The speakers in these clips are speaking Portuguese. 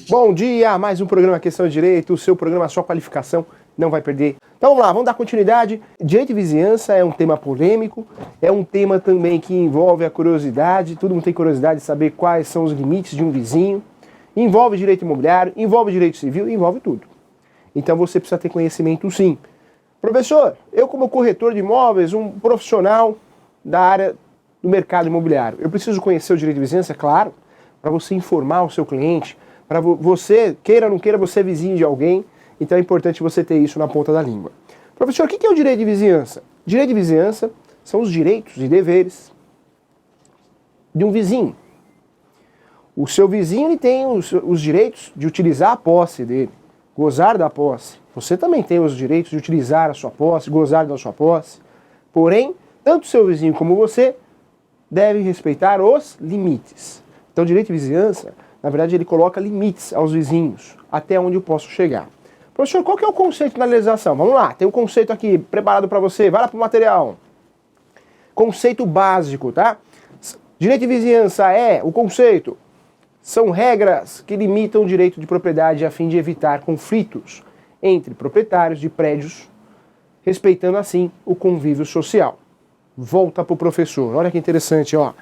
Bom dia, mais um programa Questão de Direito, o seu programa, a sua qualificação não vai perder. Então vamos lá, vamos dar continuidade. Direito de vizinhança é um tema polêmico, é um tema também que envolve a curiosidade, todo mundo tem curiosidade de saber quais são os limites de um vizinho, envolve direito imobiliário, envolve direito civil, envolve tudo. Então você precisa ter conhecimento sim. Professor, eu como corretor de imóveis, um profissional da área do mercado imobiliário, eu preciso conhecer o direito de vizinhança, claro, para você informar o seu cliente, para você, queira ou não queira, você é vizinho de alguém, então é importante você ter isso na ponta da língua. Professor, o que é o direito de vizinhança? Direito de vizinhança são os direitos e deveres de um vizinho. O seu vizinho ele tem os direitos de utilizar a posse dele, gozar da posse. Você também tem os direitos de utilizar a sua posse, gozar da sua posse. Porém, tanto o seu vizinho como você devem respeitar os limites. Então, o direito de vizinhança, na verdade, ele coloca limites aos vizinhos, até onde eu posso chegar. Professor, qual que é o conceito da legislação? Vamos lá, tem um conceito aqui preparado para você, vai lá para o material. Conceito básico, tá? Direito de vizinhança é, o conceito, são regras que limitam o direito de propriedade a fim de evitar conflitos entre proprietários de prédios, respeitando assim o convívio social. Volta para o professor, olha que interessante, ó.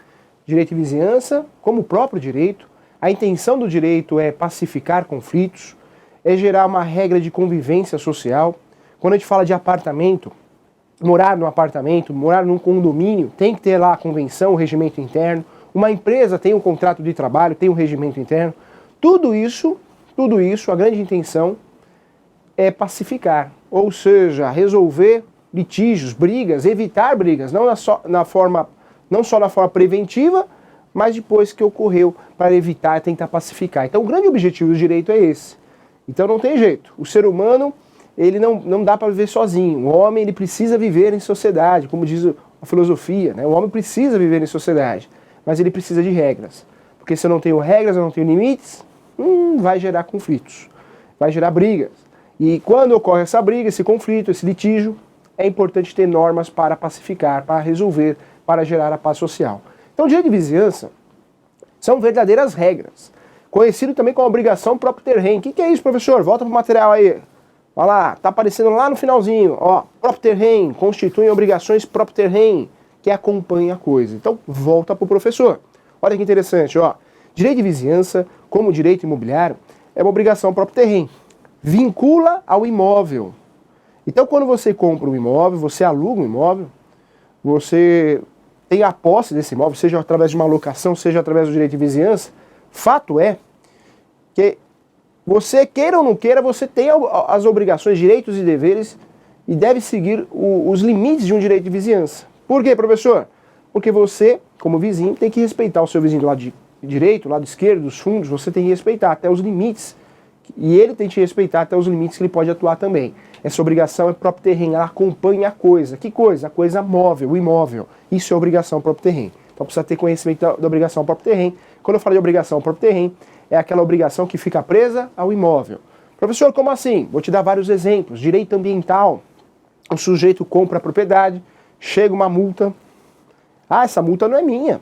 Direito de vizinhança, como o próprio direito, a intenção do direito é pacificar conflitos, é gerar uma regra de convivência social. Quando a gente fala de apartamento, morar num apartamento, morar num condomínio, tem que ter lá a convenção, o regimento interno. Uma empresa tem um contrato de trabalho, tem um regimento interno. Tudo isso, a grande intenção é pacificar, ou seja, resolver litígios, brigas, evitar brigas, não só na forma preventiva, mas depois que ocorreu, para evitar, tentar pacificar. Então o grande objetivo do direito é esse. Então não tem jeito. O ser humano, ele não dá para viver sozinho. O homem, ele precisa viver em sociedade, como diz a filosofia, né? O homem precisa viver em sociedade, mas ele precisa de regras. Porque se eu não tenho regras, eu não tenho limites, vai gerar conflitos, vai gerar brigas. E quando ocorre essa briga, esse conflito, esse litígio, é importante ter normas para pacificar, para resolver, para gerar a paz social. Então, o direito de vizinhança são verdadeiras regras, conhecido também como obrigação próprio terreno. O que é isso, professor? Volta para o material aí. Olha lá, está aparecendo lá no finalzinho. Ó, próprio terreno, constituem obrigações próprio terreno, que acompanha a coisa. Então, volta para o professor. Olha que interessante, ó. Direito de vizinhança, como direito imobiliário, é uma obrigação próprio terreno. Vincula ao imóvel. Então, quando você compra um imóvel, você aluga um imóvel, você tem a posse desse imóvel, seja através de uma locação, seja através do direito de vizinhança, fato é que você, queira ou não queira, você tem as obrigações, direitos e deveres e deve seguir os limites de um direito de vizinhança. Por quê, professor? Porque você, como vizinho, tem que respeitar o seu vizinho do lado direito, do lado esquerdo, dos fundos, você tem que respeitar até os limites. E ele tem que respeitar até os limites que ele pode atuar também. Essa obrigação é próprio terreno, ela acompanha a coisa. Que coisa? A coisa móvel, o imóvel. Isso é obrigação próprio terreno. Então precisa ter conhecimento da obrigação próprio terreno. Quando eu falo de obrigação próprio terreno, é aquela obrigação que fica presa ao imóvel. Professor, como assim? Vou te dar vários exemplos. Direito ambiental. O sujeito compra a propriedade, chega uma multa. Ah, essa multa não é minha.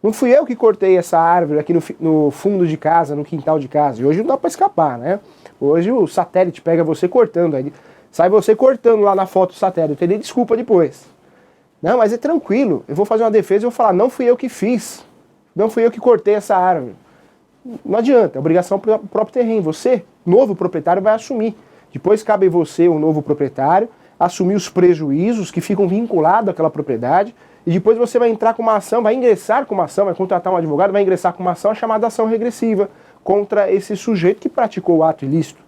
Não fui eu que cortei essa árvore aqui no fundo de casa, no quintal de casa. E hoje não dá para escapar, né? Hoje o satélite pega você cortando, aí sai você cortando lá na foto do satélite, tem nem desculpa depois. Não, mas é tranquilo, eu vou fazer uma defesa e vou falar, não fui eu que fiz, não fui eu que cortei essa árvore. Não adianta, é obrigação do próprio terreno. Você, novo proprietário, vai assumir. Depois cabe você, o novo proprietário, assumir os prejuízos que ficam vinculados àquela propriedade. E depois você vai entrar com uma ação, vai ingressar com uma ação, vai contratar um advogado, vai ingressar com uma ação chamada ação regressiva contra esse sujeito que praticou o ato ilícito.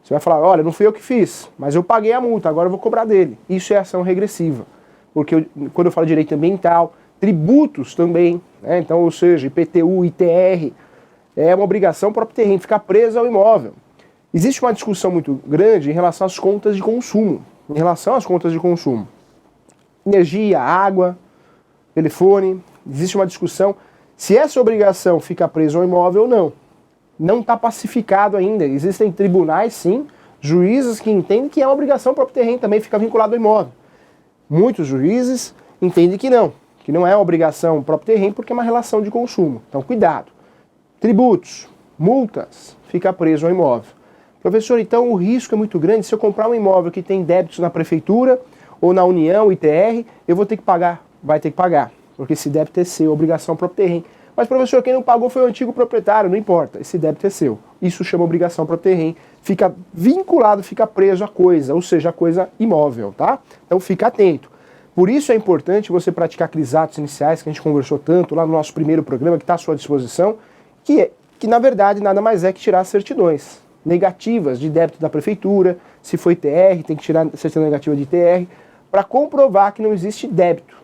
Você vai falar, olha, não fui eu que fiz, mas eu paguei a multa, agora eu vou cobrar dele. Isso é ação regressiva. Porque quando eu falo de direito ambiental, tributos também, né? Então, ou seja, IPTU, ITR, é uma obrigação próprio terreno, ficar preso ao imóvel. Existe uma discussão muito grande em relação às contas de consumo. Em relação às contas de consumo. Energia, água, telefone, existe uma discussão se essa obrigação fica presa ao imóvel ou não. Não está pacificado ainda. Existem tribunais, sim, juízes que entendem que é uma obrigação próprio terreno também ficar vinculado ao imóvel. Muitos juízes entendem que não é uma obrigação próprio terreno porque é uma relação de consumo. Então, cuidado. Tributos. multas, fica preso ao imóvel. Professor, então o risco é muito grande. Se eu comprar um imóvel que tem débitos na prefeitura ou na União, ITR, eu vou ter que pagar. Vai ter que pagar, porque esse débito é seu, obrigação próprio terreno. Mas, professor, quem não pagou foi o antigo proprietário, não importa, esse débito é seu. Isso chama obrigação próprio terreno, fica vinculado, fica preso à coisa, ou seja, a coisa imóvel, tá? Então fica atento. Por isso é importante você praticar aqueles atos iniciais que a gente conversou tanto lá no nosso primeiro programa, que está à sua disposição, que na verdade nada mais é que tirar as certidões negativas de débito da prefeitura. Se foi ITR, tem que tirar a certidão negativa de ITR, para comprovar que não existe débito,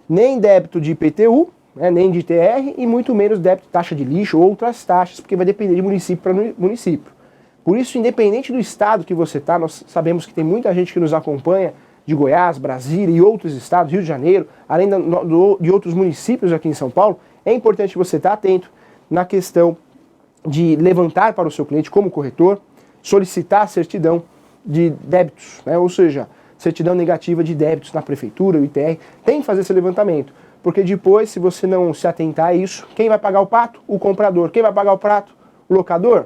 nem débito de IPTU, nem de ITR, e muito menos débito de taxa de lixo ou outras taxas, porque vai depender de município para município. Por isso, independente do estado que você está, nós sabemos que tem muita gente que nos acompanha de Goiás, Brasília e outros estados, Rio de Janeiro, além de outros municípios aqui em São Paulo, é importante você estar atento na questão de levantar para o seu cliente como corretor, solicitar a certidão de débitos, ou seja, certidão negativa de débitos na prefeitura, o ITR, tem que fazer esse levantamento, porque depois, se você não se atentar a isso, quem vai pagar o pato? O comprador. Quem vai pagar o prato? O locador?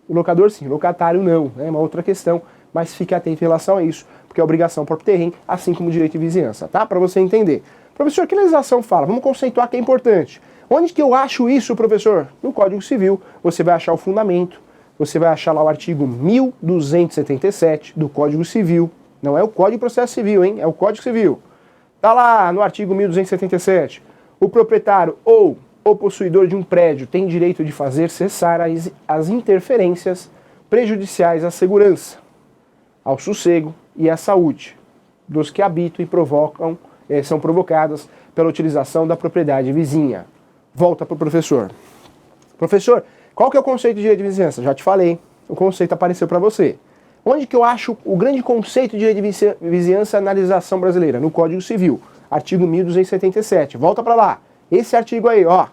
O locador sim, o locatário não, é uma outra questão, mas fique atento em relação a isso, porque é obrigação próprio terreno, assim como direito de vizinhança, tá? Para você entender. Professor, que legislação fala? Vamos conceituar que é importante. Onde que eu acho isso, professor? No Código Civil, você vai achar o fundamento, você vai achar lá o artigo 1277 do Código Civil, não é o Código de Processo Civil, hein? É o Código Civil. Está lá no artigo 1277, o proprietário ou o possuidor de um prédio tem direito de fazer cessar as interferências prejudiciais à segurança, ao sossego e à saúde dos que habitam e são provocadas pela utilização da propriedade vizinha. Volta para o professor. Professor, qual que é o conceito de direito de vizinhança? Já te falei, o conceito apareceu para você. Onde que eu acho o grande conceito de direito de vizinhança na legislação brasileira? No Código Civil, artigo 1277. Volta para lá. Esse artigo aí, ó,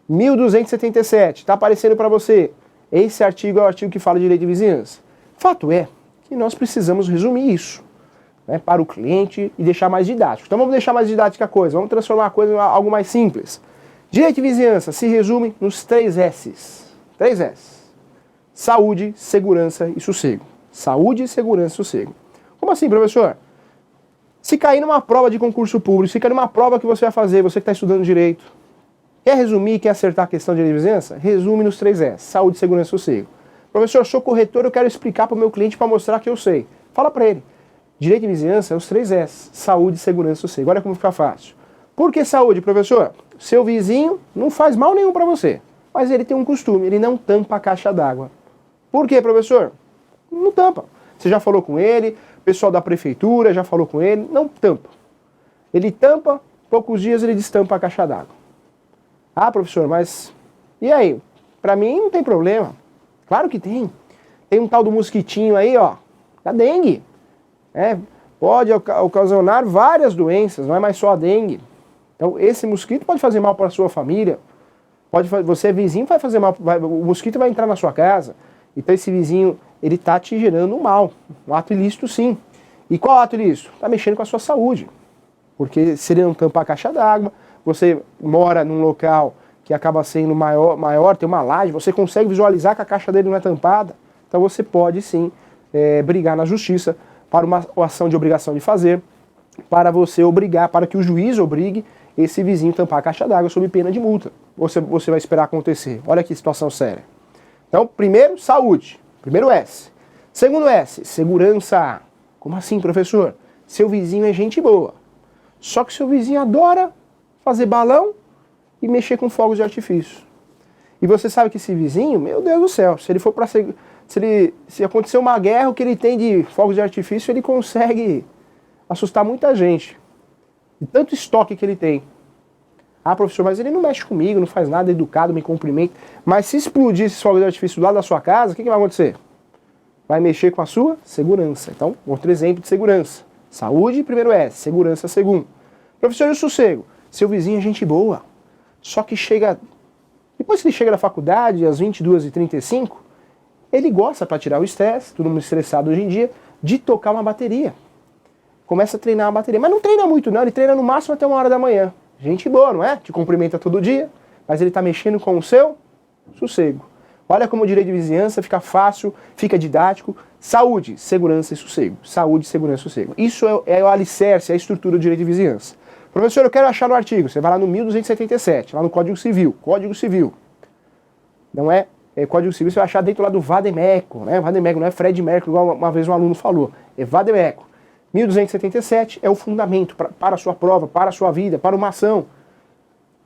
1277, está aparecendo para você. Esse artigo é o artigo que fala de direito de vizinhança. Fato é que nós precisamos resumir isso, para o cliente e deixar mais didático. Então vamos deixar mais didática a coisa, vamos transformar a coisa em algo mais simples. Direito de vizinhança se resume nos 3 S's. 3 S. Saúde, segurança e sossego. Saúde, segurança e sossego. Como assim, professor? Se cair numa prova de concurso público, se cair numa prova que você vai fazer, você que está estudando direito, quer resumir, quer acertar a questão de direito de vizinhança? Resume nos 3 S. Saúde, segurança e sossego. Professor, eu sou corretor, eu quero explicar para o meu cliente para mostrar que eu sei. Fala para ele. Direito de vizinhança é os 3 S. Saúde, segurança e sossego. Olha como fica fácil. Por que saúde, professor? Seu vizinho não faz mal nenhum para você, mas ele tem um costume, ele não tampa a caixa d'água. Por quê, professor? Não tampa. Você já falou com ele, o pessoal da prefeitura já falou com ele, não tampa. Ele tampa, poucos dias ele destampa a caixa d'água. Ah, professor, mas e aí? Para mim não tem problema. Claro que tem. Tem um tal do mosquitinho aí, ó, da dengue. Pode ocasionar várias doenças, não é mais só a dengue. Então esse mosquito pode fazer mal para a sua família. Você é vizinho, vai fazer mal, o mosquito vai entrar na sua casa. Então esse vizinho, ele está te gerando um mal, um ato ilícito sim. E qual ato ilícito? Está mexendo com a sua saúde. Porque se ele não tampar a caixa d'água, você mora num local que acaba sendo maior, tem uma laje, você consegue visualizar que a caixa dele não é tampada, então você pode sim brigar na justiça para uma ação de obrigação de fazer, para você obrigar, para que o juiz obrigue esse vizinho a tampar a caixa d'água sob pena de multa. Você vai esperar acontecer. Olha que situação séria. Então, primeiro, saúde. Primeiro S. Segundo S, segurança. Como assim, professor? Seu vizinho é gente boa. Só que seu vizinho adora fazer balão e mexer com fogos de artifício. E você sabe que esse vizinho, meu Deus do céu, se ele for para se acontecer uma guerra, o que ele tem de fogos de artifício, ele consegue assustar muita gente. De tanto estoque que ele tem. Ah, professor, mas ele não mexe comigo, não faz nada, é educado, me cumprimenta. Mas se explodir esses fogos de artifício do lado da sua casa, o que vai acontecer? Vai mexer com a sua segurança. Então, outro exemplo de segurança. Saúde, primeiro S. Segurança, segundo. Professor, e o sossego? Seu vizinho é gente boa. Só que depois que ele chega da faculdade, às 22h35, ele gosta, para tirar o estresse, todo mundo estressado hoje em dia, de tocar uma bateria. Começa a treinar a bateria. Mas não treina muito não, ele treina no máximo até 1h da manhã. Gente boa, não é? Te cumprimenta todo dia, mas ele está mexendo com o seu sossego. Olha como o direito de vizinhança fica fácil, fica didático. Saúde, segurança e sossego. Saúde, segurança e sossego. Isso é o alicerce, é a estrutura do direito de vizinhança. Professor, eu quero achar no artigo. Você vai lá no 1277, lá no Código Civil. Código Civil. Não é Código Civil, você vai achar dentro lá do Vademécum, né? Vademécum não é Fred Mercury, igual uma vez um aluno falou. É Vademécum. 1277 é o fundamento para a sua prova, para a sua vida, para uma ação.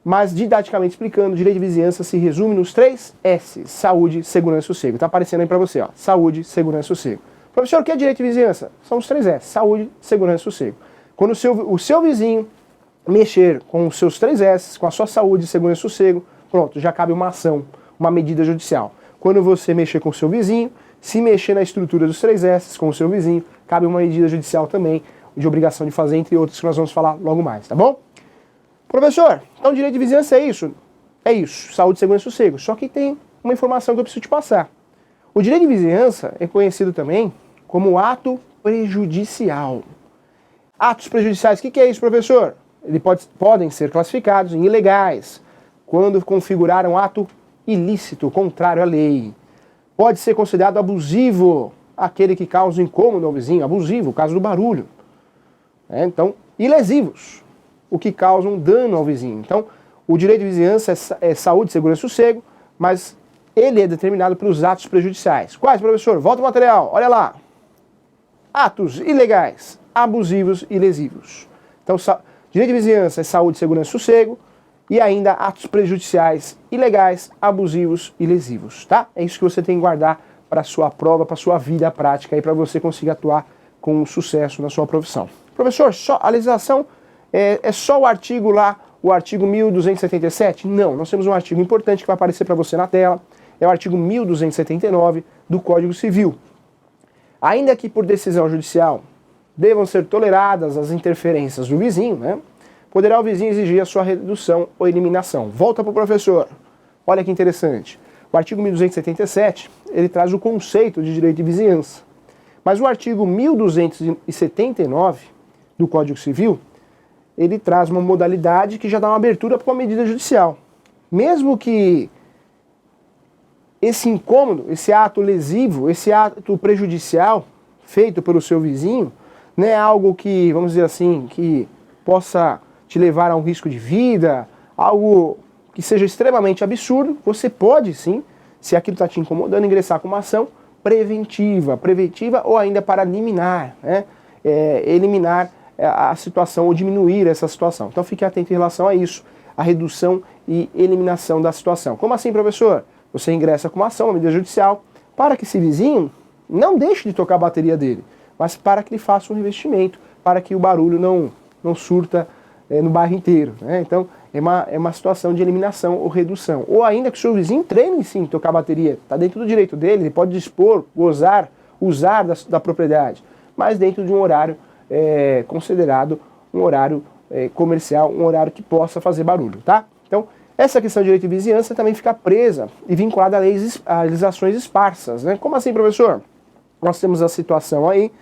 Mas, didaticamente explicando, o direito de vizinhança se resume nos 3 S: saúde, segurança e sossego. Está aparecendo aí para você, ó. Saúde, segurança e sossego. Professor, o que é direito de vizinhança? São os 3 S: saúde, segurança e sossego. Quando o seu vizinho mexer com os seus 3 S, com a sua saúde, segurança e sossego, pronto, já cabe uma ação, uma medida judicial. Quando você mexer com o seu vizinho, se mexer na estrutura dos 3 S com o seu vizinho, cabe uma medida judicial também, de obrigação de fazer, entre outros que nós vamos falar logo mais, tá bom? Professor, então direito de vizinhança é isso? É isso, saúde, segurança e sossego. Só que tem uma informação que eu preciso te passar. O direito de vizinhança é conhecido também como ato prejudicial. Atos prejudiciais, o que é isso, professor? Eles podem ser classificados em ilegais, quando configurar um ato ilícito, contrário à lei. Pode ser considerado abusivo, aquele que causa incômodo ao vizinho, abusivo, o caso do barulho. Então, e lesivos, o que causa um dano ao vizinho. Então, o direito de vizinhança é saúde, segurança e sossego, mas ele é determinado pelos atos prejudiciais. Quais, professor? Volta ao material, olha lá. Atos ilegais, abusivos e lesivos. Então, direito de vizinhança é saúde, segurança e sossego, e ainda atos prejudiciais, ilegais, abusivos e lesivos, tá? É isso que você tem que guardar para a sua prova, para a sua vida prática, e para você conseguir atuar com sucesso na sua profissão. Professor, só a legislação é só o artigo lá, o artigo 1277? Não, nós temos um artigo importante que vai aparecer para você na tela, é o artigo 1279 do Código Civil. Ainda que por decisão judicial devam ser toleradas as interferências do vizinho, né? Poderá o vizinho exigir a sua redução ou eliminação. Volta para o professor. Olha que interessante. O artigo 1277, ele traz o conceito de direito de vizinhança. Mas o artigo 1279 do Código Civil, ele traz uma modalidade que já dá uma abertura para uma medida judicial. Mesmo que esse incômodo, esse ato lesivo, esse ato prejudicial feito pelo seu vizinho, não é algo que, vamos dizer assim, que possa te levar a um risco de vida, algo que seja extremamente absurdo, você pode sim, se aquilo está te incomodando, ingressar com uma ação preventiva ou ainda para liminar, né? Eliminar a situação ou diminuir essa situação. Então fique atento em relação a isso, a redução e eliminação da situação. Como assim, professor? Você ingressa com uma ação, uma medida judicial, para que esse vizinho não deixe de tocar a bateria dele, mas para que ele faça um revestimento, para que o barulho não surta no bairro inteiro, né? Então é uma situação de eliminação ou redução. Ou ainda que o seu vizinho treine sim tocar a bateria, está dentro do direito dele, ele pode dispor, gozar, usar da propriedade, mas dentro de um horário considerado um horário comercial, um horário que possa fazer barulho, tá? Então, essa questão de direito de vizinhança também fica presa e vinculada a legislações esparsas, né? Como assim, professor? Nós temos a situação aí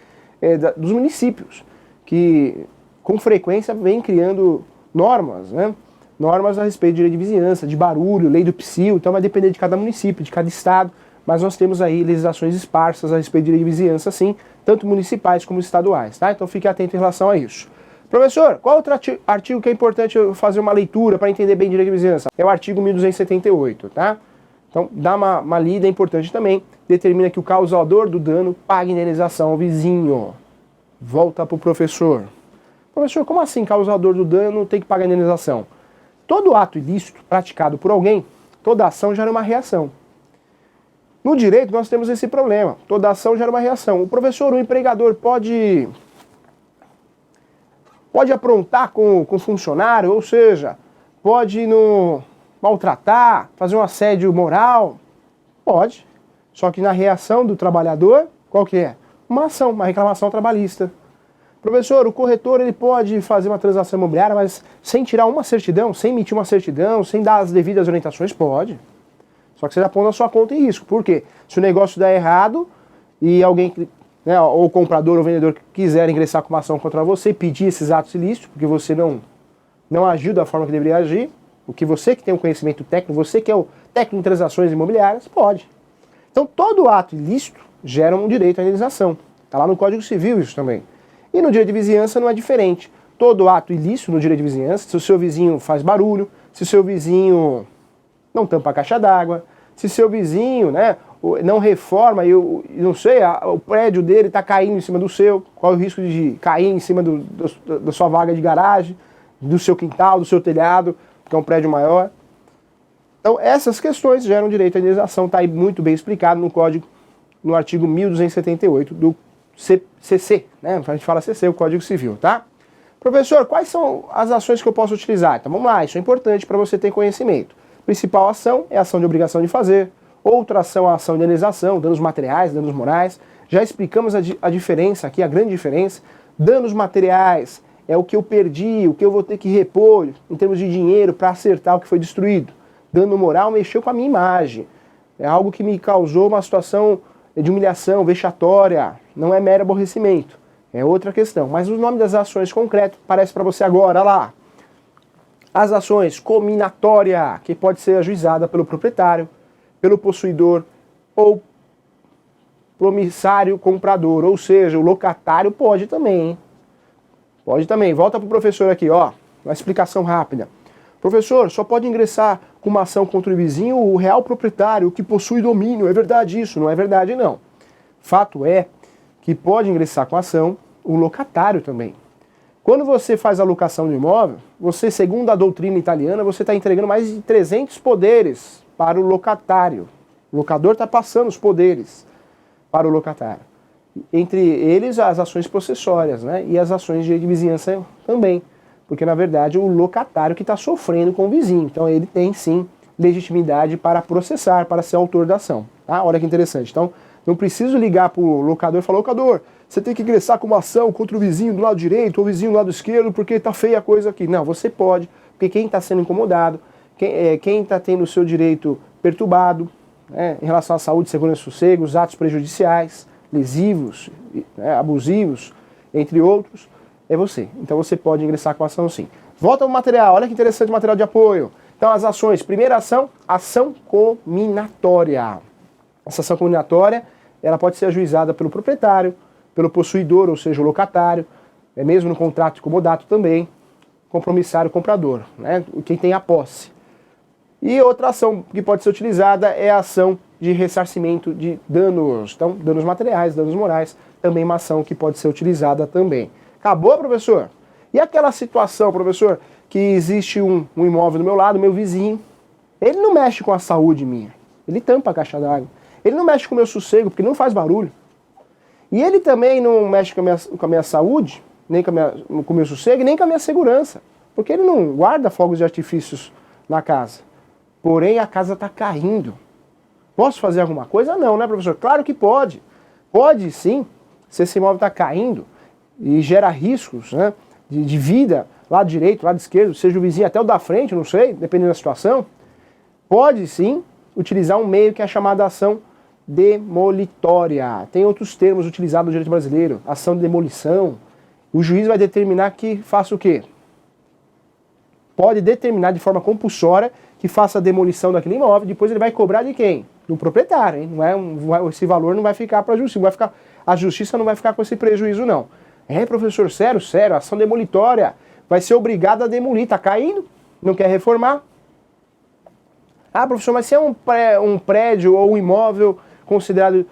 dos municípios, que com frequência vem criando normas, né? Normas a respeito de direito de vizinhança, de barulho, lei do psil, então vai depender de cada município, de cada estado, mas nós temos aí legislações esparsas a respeito de direito de vizinhança, sim, tanto municipais como estaduais, tá? Então fique atento em relação a isso. Professor, qual outro artigo que é importante eu fazer uma leitura para entender bem direito de vizinhança? É o artigo 1278, tá? Então dá uma lida, é importante também, determina que o causador do dano pague indenização ao vizinho. Volta para o professor. Professor, como assim causador do dano tem que pagar indenização? Todo ato ilícito praticado por alguém, toda ação gera uma reação. No direito nós temos esse problema, toda ação gera uma reação. O professor, o empregador pode aprontar com o funcionário, ou seja, pode maltratar, fazer um assédio moral? Pode. Só que na reação do trabalhador, qual que é? Uma ação, uma reclamação trabalhista. Professor, o corretor ele pode fazer uma transação imobiliária, mas sem tirar uma certidão, sem emitir uma certidão, sem dar as devidas orientações? Pode. Só que você já põe na sua conta em risco. Por quê? Se o negócio der errado e alguém, né, ou o comprador ou vendedor quiser ingressar com uma ação contra você e pedir esses atos ilícitos, porque você não agiu da forma que deveria agir, o que você que tem o conhecimento técnico, você que é o técnico em transações imobiliárias, pode. Então todo ato ilícito gera um direito à indenização. Está lá no Código Civil isso também. E no direito de vizinhança não é diferente. Todo ato ilícito no direito de vizinhança, se o seu vizinho faz barulho, se o seu vizinho não tampa a caixa d'água, se seu vizinho, né, não reforma, eu não sei, o prédio dele está caindo em cima do seu, qual é o risco de cair em cima da sua vaga de garagem, do seu quintal, do seu telhado, porque é um prédio maior. Então essas questões geram direito à indenização, está aí muito bem explicado no Código, no artigo 1278 do CC, né? A gente fala CC, o Código Civil, tá? Professor, quais são as ações que eu posso utilizar? Então vamos lá, isso é importante para você ter conhecimento. Principal ação é a ação de obrigação de fazer, outra ação é a ação de indenização, danos materiais, danos morais. Já explicamos a diferença aqui, a grande diferença. Danos materiais é o que eu perdi, o que eu vou ter que repor em termos de dinheiro para acertar o que foi destruído. Dano moral mexeu com a minha imagem, é algo que me causou uma situação de humilhação, vexatória, não é mero aborrecimento, é outra questão. Mas o nome das ações concreto aparece para você agora, olha lá. As ações cominatória, que pode ser ajuizada pelo proprietário, pelo possuidor ou promissário comprador, ou seja, o locatário pode também, hein? Pode também. Volta para o professor aqui, ó, uma explicação rápida. Professor, só pode ingressar com uma ação contra o vizinho o real proprietário, o que possui domínio. É verdade isso? Não é verdade, não. Fato é que pode ingressar com a ação o locatário também. Quando você faz a locação do imóvel, você, segundo a doutrina italiana, você está entregando mais de 300 poderes para o locatário. O locador está passando os poderes para o locatário. Entre eles, as ações possessórias, né? E as ações de vizinhança também. Porque, na verdade, o locatário que está sofrendo com o vizinho. Então, ele tem, sim, legitimidade para processar, para ser autor da ação. Tá? Olha que interessante. Então, não preciso ligar para o locador e falar, locador, você tem que ingressar com uma ação contra o vizinho do lado direito ou o vizinho do lado esquerdo porque está feia a coisa aqui. Não, você pode, porque quem está sendo incomodado, quem está tendo o seu direito perturbado, né, em relação à saúde, segurança e sossego, os atos prejudiciais, lesivos, né, abusivos, entre outros, é você. Então você pode ingressar com a ação sim. Volta ao material, olha que interessante o material de apoio. Então as ações, primeira ação, ação cominatória. Essa ação cominatória, ela pode ser ajuizada pelo proprietário, pelo possuidor, ou seja, o locatário, mesmo no contrato de comodato também, compromissário comprador, né, quem tem a posse. E outra ação que pode ser utilizada é a ação de ressarcimento de danos, então danos materiais, danos morais, também uma ação que pode ser utilizada também. Acabou, professor? E aquela situação, professor, que existe um imóvel do meu lado, meu vizinho, ele não mexe com a saúde minha, ele tampa a caixa d'água, ele não mexe com o meu sossego, porque não faz barulho, e ele também não mexe com a minha saúde, nem com o meu sossego, nem com a minha segurança, porque ele não guarda fogos de artifícios na casa. Porém, a casa está caindo. Posso fazer alguma coisa? Não, né, professor? Claro que pode. Pode sim, se esse imóvel está caindo e gera riscos, né, de vida, lado direito, lado esquerdo, seja o vizinho até o da frente, não sei, dependendo da situação. Pode sim utilizar um meio que é a chamada ação demolitória. Tem outros termos utilizados no direito brasileiro. Ação de demolição. O juiz vai determinar que faça o quê? Pode determinar de forma compulsória que faça a demolição daquele imóvel, depois ele vai cobrar de quem? Do proprietário, hein? Esse valor não vai ficar para a justiça, a justiça não vai ficar com esse prejuízo não. É, professor, sério, a ação demolitória vai ser obrigada a demolir, tá caindo, não quer reformar. Ah, professor, mas se é um prédio ou um imóvel considerado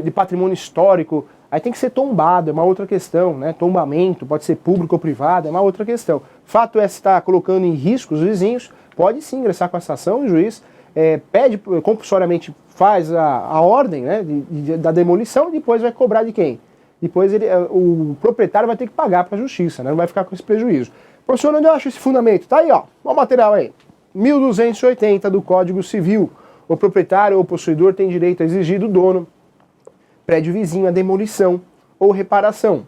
de patrimônio histórico, aí tem que ser tombado, é uma outra questão, né? Tombamento, pode ser público ou privado, é uma outra questão. Fato é, se está colocando em risco os vizinhos, pode sim ingressar com essa ação, o juiz pede, compulsoriamente faz a ordem, né, da demolição e depois vai cobrar de quem? Depois o proprietário vai ter que pagar para a justiça, né, não vai ficar com esse prejuízo. Professor, onde eu acho esse fundamento? Tá aí, ó, o material aí. 1280 do Código Civil. O proprietário ou possuidor tem direito a exigir do dono, prédio vizinho, a demolição ou reparação.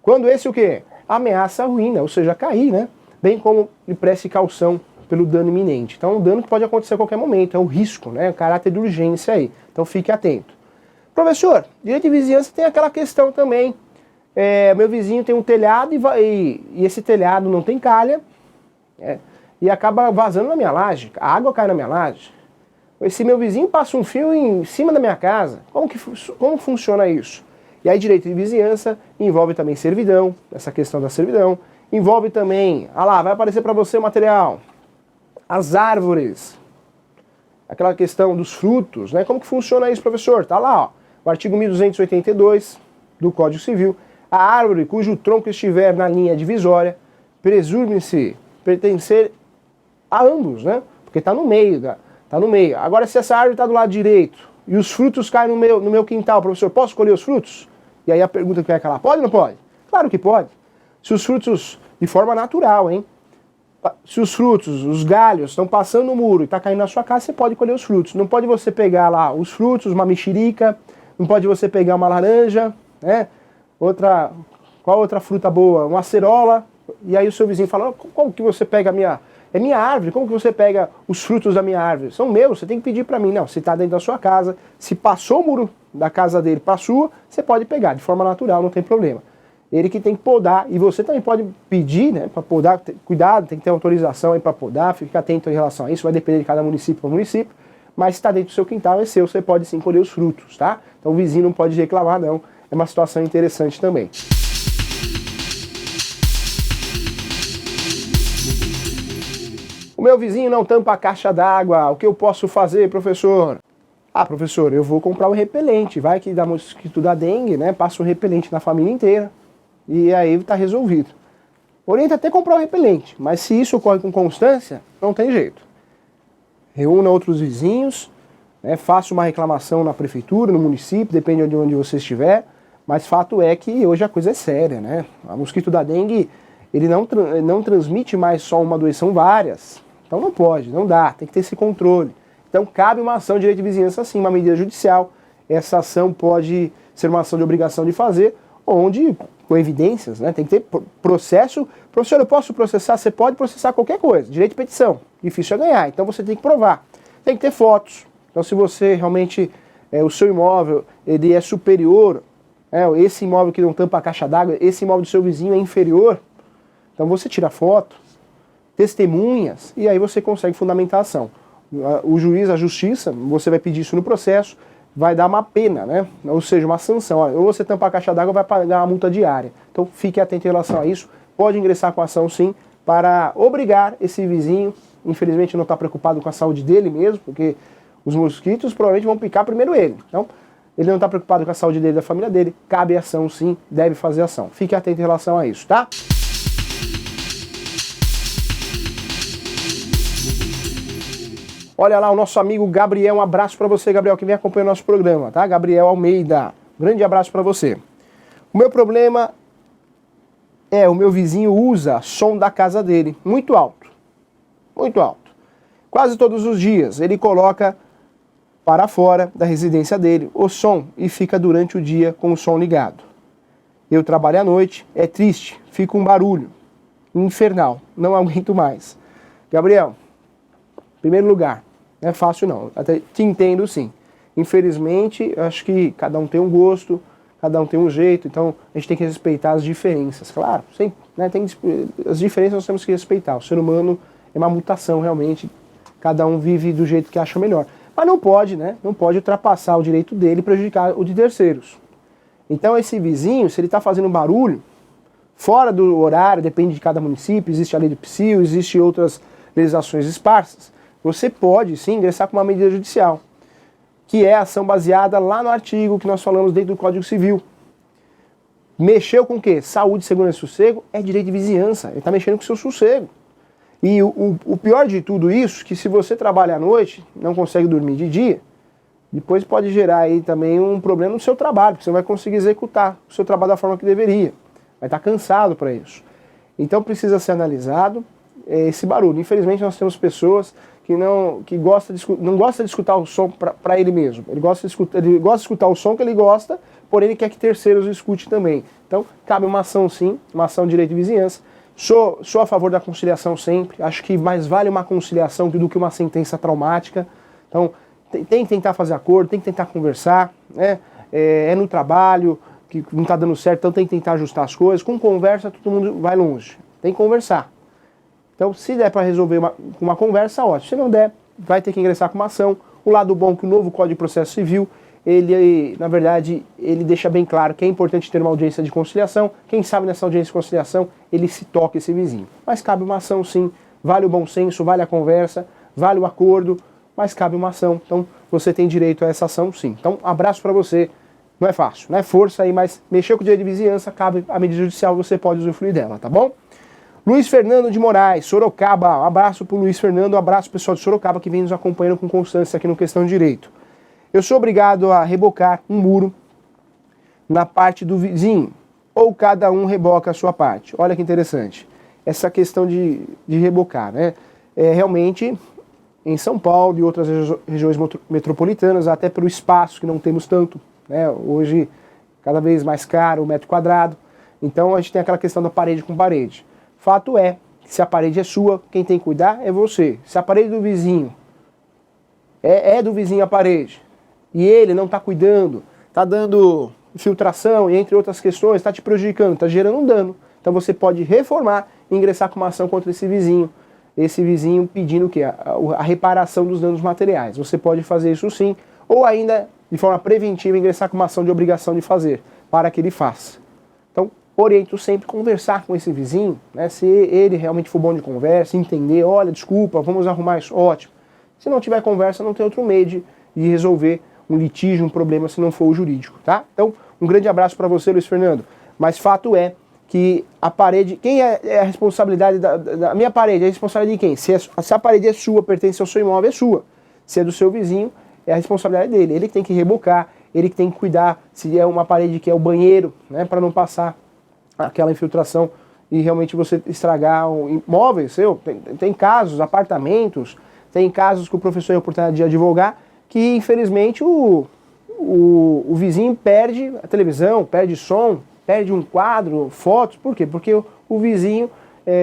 Quando esse o quê? Ameaça a ruína, ou seja, cair, né? Bem como lhe preste caução pelo dano iminente. Então, é um dano que pode acontecer a qualquer momento, é o risco, né? O caráter de urgência aí. Então, fique atento. Professor, direito de vizinhança tem aquela questão também. Meu vizinho tem um telhado e esse telhado não tem calha, e acaba vazando na minha laje. A água cai na minha laje. Esse meu vizinho passa um fio em cima da minha casa. Como funciona isso? E aí direito de vizinhança envolve também servidão, essa questão da servidão. Envolve também, lá, vai aparecer para você o material. As árvores. Aquela questão dos frutos, né? Como que funciona isso, professor? Tá lá, ó, o artigo 1282 do Código Civil. A árvore cujo tronco estiver na linha divisória presume-se pertencer a ambos, né? Porque está no meio, tá no meio. Agora, se essa árvore está do lado direito e os frutos caem no meu quintal, professor, posso colher os frutos? E aí a pergunta que vai calar, pode ou não pode? Claro que pode. Se os frutos, de forma natural, hein? Se os frutos, os galhos, estão passando no muro e está caindo na sua casa, você pode colher os frutos. Não pode você pegar lá os frutos, uma mexerica, não pode você pegar uma laranja, né? Qual outra fruta boa? Uma acerola. E aí o seu vizinho fala, como que você pega a minha... É minha árvore, como que você pega os frutos da minha árvore? São meus, você tem que pedir para mim. Não, se está dentro da sua casa, se passou o muro da casa dele para a sua, você pode pegar, de forma natural, não tem problema. Ele que tem que podar, e você também pode pedir, né, para podar, cuidado, tem que ter autorização aí para podar, fique atento em relação a isso, vai depender de cada município para município, mas se está dentro do seu quintal, é seu, você pode sim colher os frutos, tá? Então o vizinho não pode reclamar não, é uma situação interessante também. O meu vizinho não tampa a caixa d'água, o que eu posso fazer, professor? Ah, professor, eu vou comprar o repelente, vai que dá mosquito da dengue, né, passa o repelente na família inteira. E aí está resolvido. Orienta até comprar o repelente, mas se isso ocorre com constância, não tem jeito. Reúna outros vizinhos, né, faça uma reclamação na prefeitura, no município, depende de onde você estiver, mas fato é que hoje a coisa é séria, né? O mosquito da dengue, ele não transmite mais só uma doença, são várias. Então não pode, não dá, tem que ter esse controle. Então cabe uma ação de direito de vizinhança sim, uma medida judicial. Essa ação pode ser uma ação de obrigação de fazer, onde... com evidências, né? Tem que ter processo. Professor, eu posso processar? Você pode processar qualquer coisa. Direito de petição. Difícil é ganhar. Então você tem que provar. Tem que ter fotos. Então se você realmente, o seu imóvel, ele é superior, esse imóvel que não tampa a caixa d'água, esse imóvel do seu vizinho é inferior, então você tira foto, testemunhas, e aí você consegue fundamentar a ação. O juiz, a justiça, você vai pedir isso no processo, vai dar uma pena, né? Ou seja, uma sanção. Ou você tampa a caixa d'água, vai pagar uma multa diária. Então fique atento em relação a isso. Pode ingressar com a ação sim, para obrigar esse vizinho, infelizmente não está preocupado com a saúde dele mesmo, porque os mosquitos provavelmente vão picar primeiro ele. Então, ele não está preocupado com a saúde dele e da família dele, cabe ação sim, deve fazer ação. Fique atento em relação a isso, tá? Olha lá o nosso amigo Gabriel, um abraço para você, Gabriel, que vem acompanhando o nosso programa, tá? Gabriel Almeida, grande abraço para você. O meu problema o meu vizinho usa som da casa dele, muito alto, muito alto. Quase todos os dias ele coloca para fora da residência dele o som e fica durante o dia com o som ligado. Eu trabalho à noite, é triste, fica um barulho infernal, não aguento mais. Gabriel, em primeiro lugar, não é fácil não, até te entendo sim. Infelizmente, acho que cada um tem um gosto, cada um tem um jeito, então a gente tem que respeitar as diferenças, claro, sempre, né, as diferenças nós temos que respeitar. O ser humano é uma mutação realmente, cada um vive do jeito que acha melhor. Mas não pode, né, não pode ultrapassar o direito dele e prejudicar o de terceiros. Então esse vizinho, se ele está fazendo barulho, fora do horário, depende de cada município, existe a lei do psil, existe outras legislações esparsas, você pode sim ingressar com uma medida judicial, que é a ação baseada lá no artigo que nós falamos dentro do Código Civil. Mexeu com o quê? Saúde, segurança e sossego é direito de vizinhança, ele está mexendo com o seu sossego. E o pior de tudo isso, que se você trabalha à noite, não consegue dormir de dia, depois pode gerar aí também um problema no seu trabalho, porque você não vai conseguir executar o seu trabalho da forma que deveria. Vai estar cansado para isso. Então precisa ser analisado esse barulho. Infelizmente nós temos pessoas que não gostam de escutar o som para ele mesmo. Ele gosta de escutar o som que ele gosta, porém ele quer que terceiros o escute também. Então cabe uma ação sim, uma ação de direito de vizinhança. Sou a favor da conciliação sempre. Acho que mais vale uma conciliação do que uma sentença traumática. Então tem que tentar fazer acordo, tem que tentar conversar, né? É no trabalho que não está dando certo, então tem que tentar ajustar as coisas. Com conversa todo mundo vai longe. Tem que conversar. Então, se der para resolver com uma conversa, ótimo. Se não der, vai ter que ingressar com uma ação. O lado bom é que o novo Código de Processo Civil, ele, na verdade, ele deixa bem claro que é importante ter uma audiência de conciliação. Quem sabe nessa audiência de conciliação, ele se toca esse vizinho. Mas cabe uma ação sim, vale o bom senso, vale a conversa, vale o acordo, mas cabe uma ação. Então, você tem direito a essa ação sim. Então, abraço para você. Não é fácil, não é força aí, mas mexer com o direito de vizinhança, cabe a medida judicial, você pode usufruir dela, tá bom? Luiz Fernando de Moraes, Sorocaba, um abraço pro Luiz Fernando, um abraço pro pessoal de Sorocaba que vem nos acompanhando com constância aqui no Questão de Direito. Eu sou obrigado a rebocar um muro na parte do vizinho, ou cada um reboca a sua parte. Olha que interessante, essa questão de rebocar, né? Realmente, em São Paulo e outras regiões metropolitanas, até pelo espaço que não temos tanto, né? Hoje, cada vez mais caro o metro quadrado, então a gente tem aquela questão da parede com parede. Fato é que se a parede é sua, quem tem que cuidar é você. Se a parede do vizinho é do vizinho a parede, e ele não está cuidando, está dando filtração e entre outras questões, está te prejudicando, está gerando um dano, então você pode reformar e ingressar com uma ação contra esse vizinho pedindo o quê? A reparação dos danos materiais. Você pode fazer isso sim, ou ainda de forma preventiva ingressar com uma ação de obrigação de fazer, para que ele faça. Então, oriento sempre conversar com esse vizinho, né? Se ele realmente for bom de conversa, entender, olha, desculpa, vamos arrumar isso, ótimo. Se não tiver conversa, não tem outro meio de resolver um litígio, um problema, se não for o jurídico, tá? Então, um grande abraço para você, Luiz Fernando. Mas fato é que a parede, quem é a responsabilidade da minha parede? É a responsabilidade de quem? Se a parede é sua, pertence ao seu imóvel, é sua. Se é do seu vizinho, é a responsabilidade dele. Ele que tem que rebocar, ele que tem que cuidar se é uma parede que é o banheiro, né, para não passar aquela infiltração e realmente você estragar um imóvel seu. Tem casos, apartamentos, tem casos que o professor tem a oportunidade de advogar, que infelizmente o vizinho perde a televisão, perde som, perde um quadro, fotos. Por quê? Porque o vizinho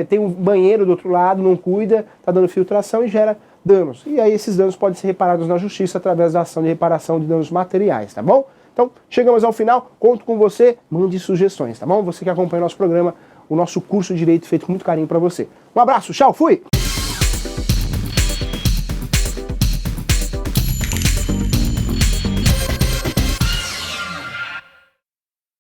tem um banheiro do outro lado, não cuida, está dando filtração e gera danos. E aí esses danos podem ser reparados na justiça através da ação de reparação de danos materiais, tá bom? Então, chegamos ao final, conto com você, mande sugestões, tá bom? Você que acompanha o nosso programa, o nosso curso de Direito feito com muito carinho para você. Um abraço, tchau, fui!